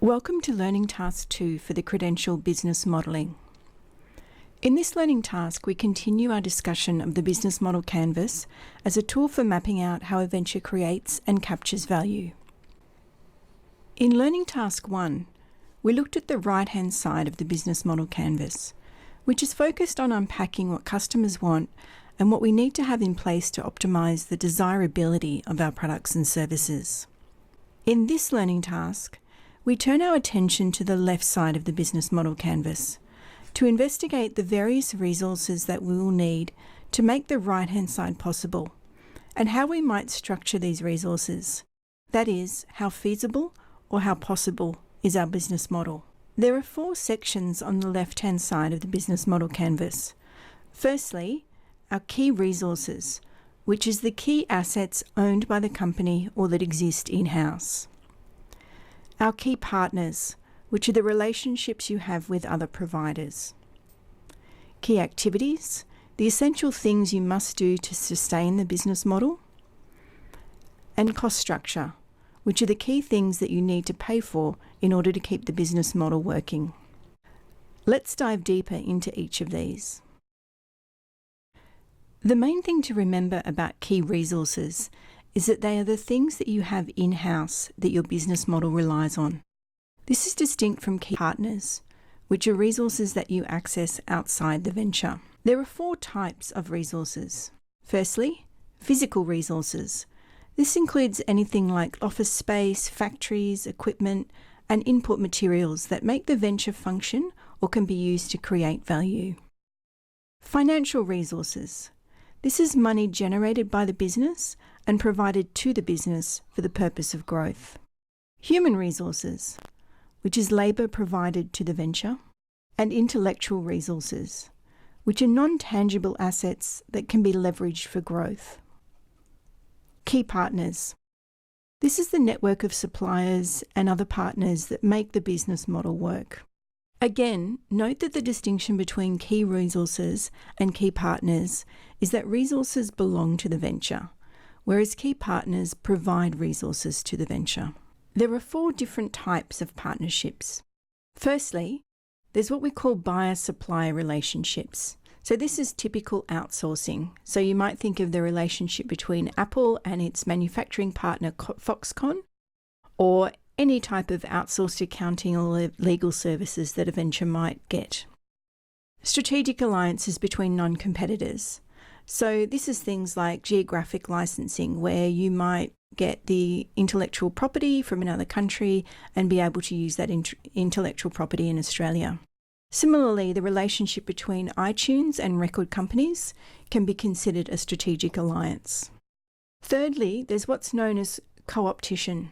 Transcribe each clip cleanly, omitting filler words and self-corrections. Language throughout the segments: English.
Welcome to Learning Task 2 for the Credential Business Modelling. In this learning task, we continue our discussion of the business model canvas as a tool for mapping out how a venture creates and captures value. In Learning Task 1, we looked at the right-hand side of the business model canvas, which is focused on unpacking what customers want and what we need to have in place to optimise the desirability of our products and services. In this learning task, we turn our attention to the left side of the business model canvas to investigate the various resources that we will need to make the right-hand side possible and how we might structure these resources. That is, how feasible or how possible is our business model. There are 4 sections on the left-hand side of the business model canvas. Firstly, our key resources, which is the key assets owned by the company or that exist in-house. Our key partners, which are the relationships you have with other providers. Key activities, the essential things you must do to sustain the business model. And cost structure, which are the key things that you need to pay for in order to keep the business model working. Let's dive deeper into each of these. The main thing to remember about key resources is that they are the things that you have in-house that your business model relies on. This is distinct from key partners, which are resources that you access outside the venture. There are 4 types of resources. Firstly, physical resources. This includes anything like office space, factories, equipment, and input materials that make the venture function or can be used to create value. Financial resources. This is money generated by the business and provided to the business for the purpose of growth. Human resources, which is labour provided to the venture, and intellectual resources, which are non-tangible assets that can be leveraged for growth. Key partners. This is the network of suppliers and other partners that make the business model work. Again, note that the distinction between key resources and key partners is that resources belong to the venture, whereas key partners provide resources to the venture. There are 4 different types of partnerships. Firstly, there's what we call buyer-supplier relationships. So this is typical outsourcing. So you might think of the relationship between Apple and its manufacturing partner Foxconn, or any type of outsourced accounting or legal services that a venture might get. Strategic alliances between non-competitors. So this is things like geographic licensing, where you might get the intellectual property from another country and be able to use that intellectual property in Australia. Similarly, the relationship between iTunes and record companies can be considered a strategic alliance. Thirdly, there's what's known as co-opetition.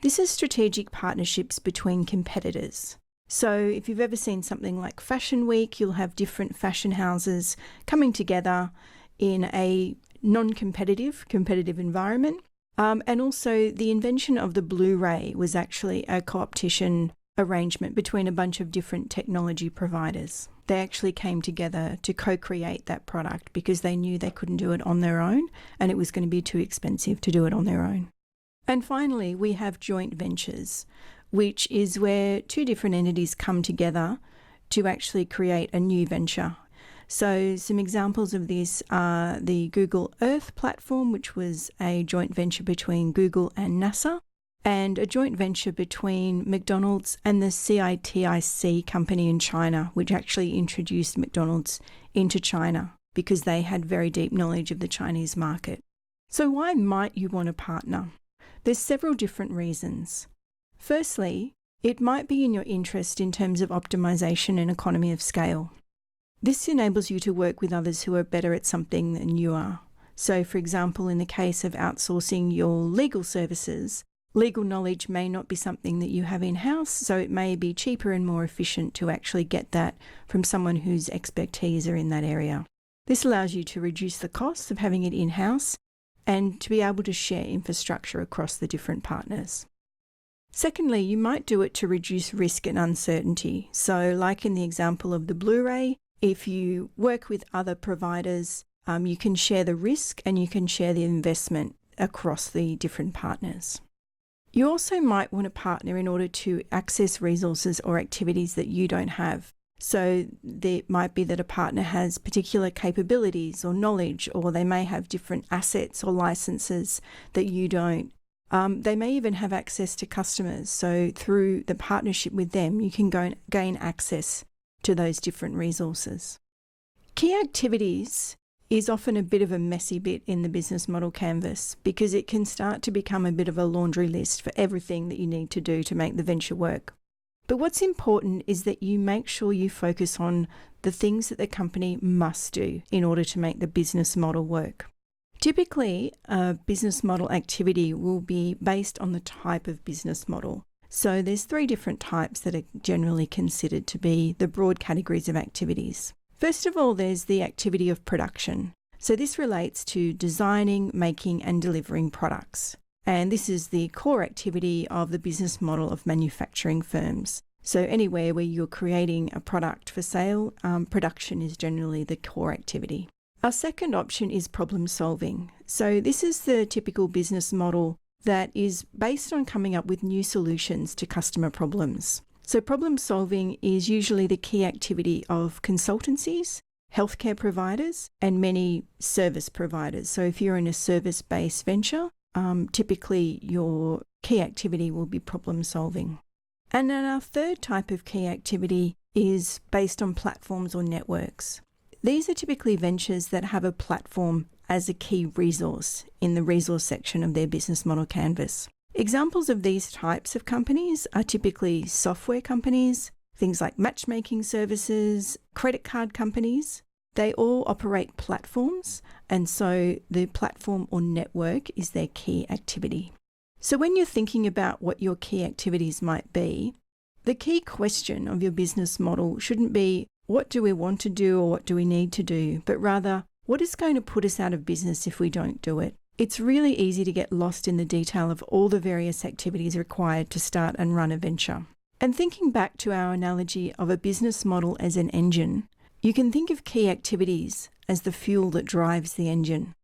This is strategic partnerships between competitors. So if you've ever seen something like Fashion Week, you'll have different fashion houses coming together in a non-competitive, competitive environment. And also the invention of the Blu-ray was actually a co-opetition arrangement between a bunch of different technology providers. They actually came together to co-create that product because they knew they couldn't do it on their own and it was going to be too expensive to do it on their own. And finally, we have joint ventures, which is where 2 different entities come together to actually create a new venture. So some examples of this are the Google Earth platform, which was a joint venture between Google and NASA, and a joint venture between McDonald's and the CITIC company in China, which actually introduced McDonald's into China because they had very deep knowledge of the Chinese market. So why might you want to partner? There's several different reasons. Firstly, it might be in your interest in terms of optimization and economy of scale. This enables you to work with others who are better at something than you are. So, for example, in the case of outsourcing your legal services, legal knowledge may not be something that you have in-house, so it may be cheaper and more efficient to actually get that from someone whose expertise are in that area. This allows you to reduce the costs of having it in-house and to be able to share infrastructure across the different partners. Secondly, you might do it to reduce risk and uncertainty. So like in the example of the Blu-ray, if you work with other providers, you can share the risk and you can share the investment across the different partners. You also might want to partner in order to access resources or activities that you don't have. So there might be that a partner has particular capabilities or knowledge, or they may have different assets or licenses that you don't. They may even have access to customers. So through the partnership with them, you can gain access to those different resources. Key activities is often a bit of a messy bit in the business model canvas because it can start to become a bit of a laundry list for everything that you need to do to make the venture work. But what's important is that you make sure you focus on the things that the company must do in order to make the business model work. Typically, a business model activity will be based on the type of business model. So there's 3 different types that are generally considered to be the broad categories of activities. First of all, there's the activity of production. So this relates to designing, making and delivering products. And this is the core activity of the business model of manufacturing firms. So anywhere where you're creating a product for sale, production is generally the core activity. Our second option is problem solving. So this is the typical business model that is based on coming up with new solutions to customer problems. So problem solving is usually the key activity of consultancies, healthcare providers, and many service providers. So if you're in a service-based venture, typically your key activity will be problem solving. And then our third type of key activity is based on platforms or networks. These are typically ventures that have a platform as a key resource in the resource section of their business model canvas. Examples of these types of companies are typically software companies, things like matchmaking services, credit card companies. They all operate platforms, and so the platform or network is their key activity. So when you're thinking about what your key activities might be, the key question of your business model shouldn't be what do we want to do or what do we need to do, but rather what is going to put us out of business if we don't do it. It's really easy to get lost in the detail of all the various activities required to start and run a venture. And thinking back to our analogy of a business model as an engine, you can think of key activities as the fuel that drives the engine.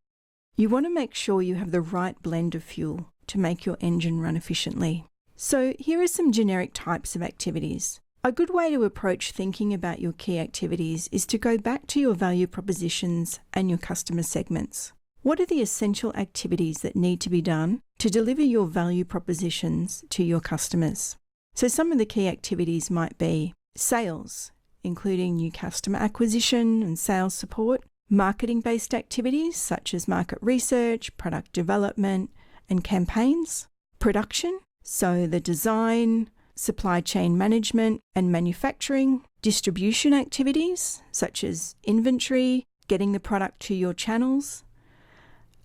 You want to make sure you have the right blend of fuel to make your engine run efficiently. So here are some generic types of activities. A good way to approach thinking about your key activities is to go back to your value propositions and your customer segments. What are the essential activities that need to be done to deliver your value propositions to your customers? So some of the key activities might be sales, including new customer acquisition and sales support, marketing-based activities such as market research, product development, and campaigns, production, so the design, supply chain management and manufacturing, distribution activities such as inventory, getting the product to your channels,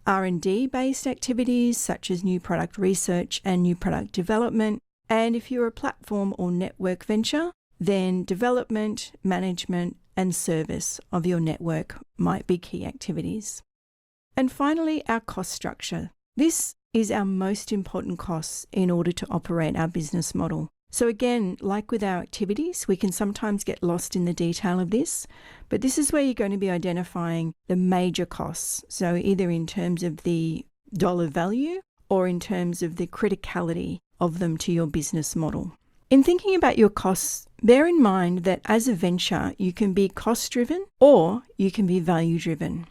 R&D based activities such as new product research and new product development, and if you're a platform or network venture, then development, management and service of your network might be key activities. And finally, our cost structure. This is our most important costs in order to operate our business model. So again, like with our activities, we can sometimes get lost in the detail of this, but this is where you're going to be identifying the major costs. So either in terms of the dollar value or in terms of the criticality of them to your business model. In thinking about your costs, bear in mind that as a venture, you can be cost-driven or you can be value-driven.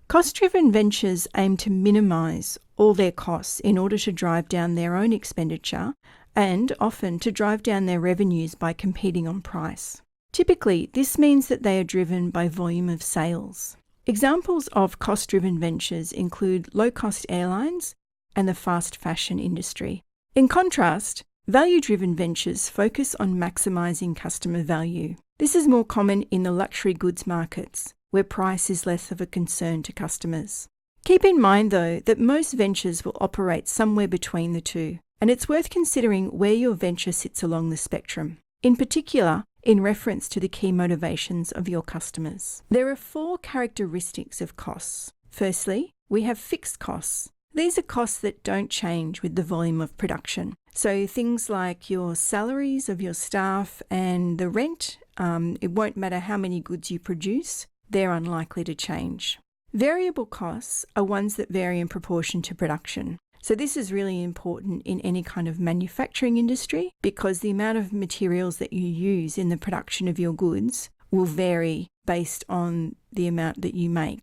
Cost-driven ventures aim to minimize all their costs in order to drive down their own expenditure and often to drive down their revenues by competing on price. Typically, this means that they are driven by volume of sales. Examples of cost-driven ventures include low-cost airlines and the fast fashion industry. In contrast, value-driven ventures focus on maximizing customer value. This is more common in the luxury goods markets, where price is less of a concern to customers. Keep in mind, though, that most ventures will operate somewhere between the two, and it's worth considering where your venture sits along the spectrum, in particular in reference to the key motivations of your customers. There are 4 characteristics of costs. Firstly, we have fixed costs. These are costs that don't change with the volume of production. So things like your salaries of your staff and the rent, it won't matter how many goods you produce, they're unlikely to change. Variable costs are ones that vary in proportion to production. So this is really important in any kind of manufacturing industry because the amount of materials that you use in the production of your goods will vary based on the amount that you make.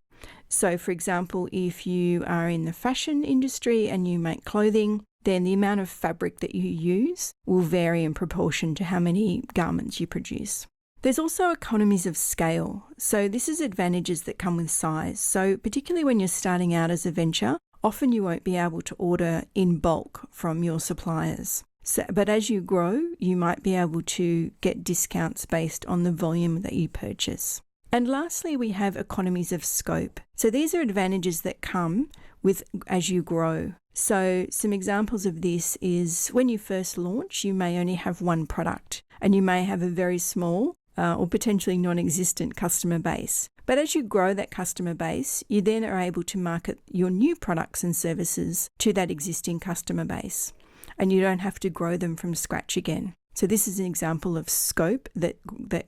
So for example, if you are in the fashion industry and you make clothing, then the amount of fabric that you use will vary in proportion to how many garments you produce. There's also economies of scale. So this is advantages that come with size. So particularly when you're starting out as a venture, often you won't be able to order in bulk from your suppliers. But as you grow, you might be able to get discounts based on the volume that you purchase. And lastly, we have economies of scope. So these are advantages that come with as you grow. So some examples of this is when you first launch, you may only have one product and you may have a very small or potentially non-existent customer base. But as you grow that customer base, you then are able to market your new products and services to that existing customer base, and you don't have to grow them from scratch again. So this is an example of scope that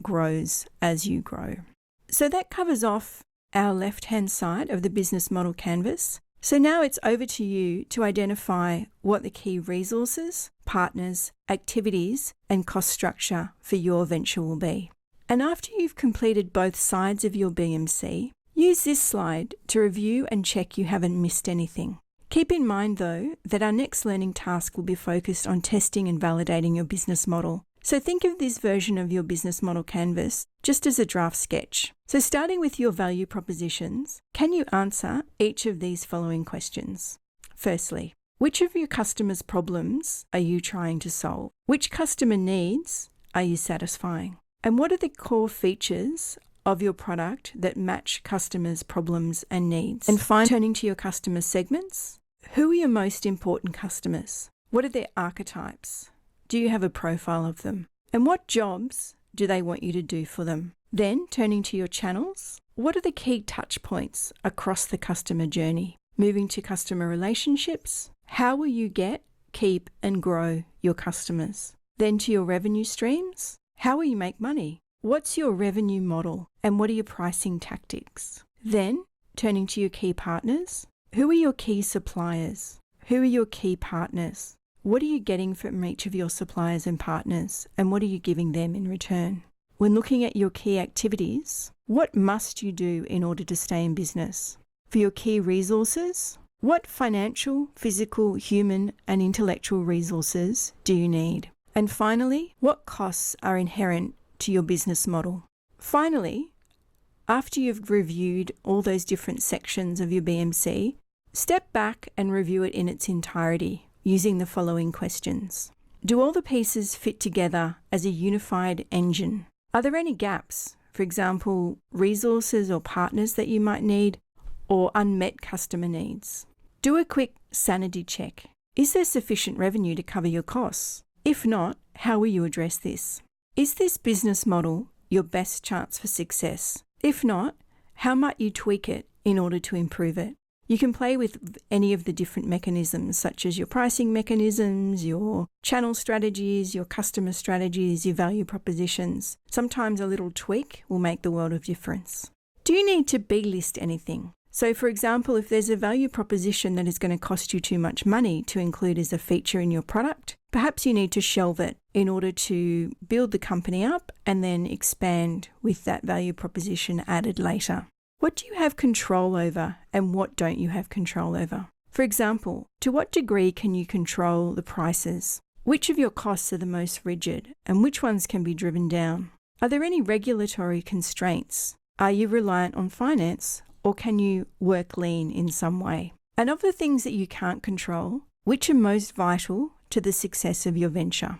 grows as you grow. So that covers off our left-hand side of the business model canvas. So now it's over to you to identify what the key resources, partners, activities, and cost structure for your venture will be. And after you've completed both sides of your BMC, use this slide to review and check you haven't missed anything. Keep in mind, though, that our next learning task will be focused on testing and validating your business model. So think of this version of your business model canvas just as a draft sketch. So starting with your value propositions, can you answer each of these following questions? Firstly, which of your customers' problems are you trying to solve? Which customer needs are you satisfying? And what are the core features of your product that match customers' problems and needs? And finally, turning to your customer segments, who are your most important customers? What are their archetypes? Do you have a profile of them? And what jobs do they want you to do for them? Then, turning to your channels, what are the key touch points across the customer journey? Moving to customer relationships, how will you get, keep, and grow your customers? Then to your revenue streams, how will you make money? What's your revenue model and what are your pricing tactics? Then, turning to your key partners, who are your key suppliers? Who are your key partners? What are you getting from each of your suppliers and partners, and what are you giving them in return? When looking at your key activities, what must you do in order to stay in business? For your key resources, what financial, physical, human, and intellectual resources do you need? And finally, what costs are inherent to your business model? Finally, after you've reviewed all those different sections of your BMC, step back and review it in its entirety using the following questions. Do all the pieces fit together as a unified engine? Are there any gaps? For example, resources or partners that you might need or unmet customer needs? Do a quick sanity check. Is there sufficient revenue to cover your costs? If not, how will you address this? Is this business model your best chance for success? If not, how might you tweak it in order to improve it? You can play with any of the different mechanisms, such as your pricing mechanisms, your channel strategies, your customer strategies, your value propositions. Sometimes a little tweak will make the world of difference. Do you need to B-list anything? So for example, if there's a value proposition that is going to cost you too much money to include as a feature in your product, perhaps you need to shelve it in order to build the company up and then expand with that value proposition added later. What do you have control over and what don't you have control over? For example, to what degree can you control the prices? Which of your costs are the most rigid and which ones can be driven down? Are there any regulatory constraints? Are you reliant on finance? Or can you work lean in some way? And of the things that you can't control, which are most vital to the success of your venture?